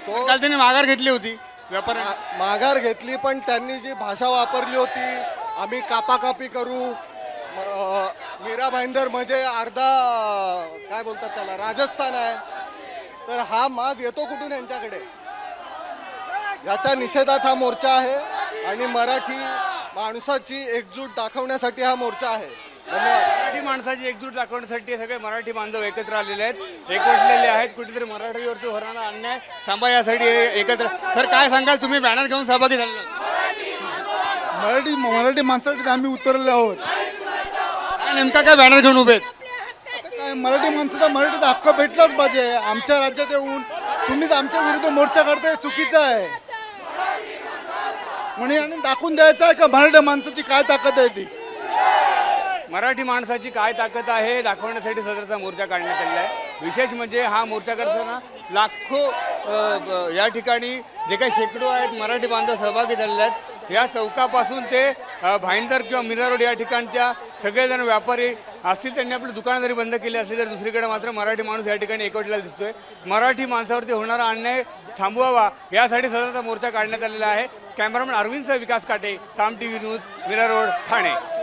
तो काल त्यांनी माघार घेतली होती व्यापारी. माघार घेतली, पण त्यांनी जी भाषा वापरली होती, आम्ही कापाकापी करू, मीरा भाईंदर म्हणजे अर्धा काय बोलतात त्याला राजस्थान आहे, तर हा माज येतो कुठून यांच्याकडे? याच्या निषेधात हा मोर्चा आहे आणि मराठी माणसाची एकजूट दाखवण्यासाठी हा मोर्चा आहे. धन्यवाद. मराठी माणसाची एकजूट दाखवण्यासाठी सगळे मराठी बांधव एकत्र आलेले आहेत, एकवटलेले आहेत. कुठेतरी मराठीवरती होणारा अन्याय थांबा यासाठी एकत्र. सर काय सांगाल, तुम्ही बॅनर घेऊन सहभागी झालेला? मराठी माणसासाठी आम्ही उतरले आहोत. नेमका काय बॅनर घेऊन उभे आहेत? काय मराठी माणसाचा मराठीचा हक्क भेटलाच पाहिजे. आमच्या राज्यात येऊन तुम्हीच आमच्या विरुद्ध मोर्चा करताय, चुकीचं आहे. म्हणजे आणि दाखवून द्यायचं आहे का मराठी माणसाची काय ताकद आहे ती. मराठी माणसाची काय ताकद आहे दाखवण्यासाठी सदरचा मोर्चा काढण्यात आलेला आहे. विशेष म्हणजे हा मोर्चा करताना लाखो या ठिकाणी जे काही शेकडो आहेत मराठी बांधव सहभागी झालेले आहेत. या चौकापासून ते भाईंदर किंवा मीरा रोड या ठिकाणच्या सगळेजण व्यापारी असतील, त्यांनी आपली दुकानं जरी बंद केली असली तर दुसरीकडे मात्र मराठी माणूस या ठिकाणी एकवटलेला दिसतोय. मराठी माणसावरती होणारा अन्याय थांबवावा यासाठी सदरचा मोर्चा काढण्यात आलेला आहे. कॅमेरामॅन अरविंदसह Vikas Kate, Saam TV news, Mira road, Thane.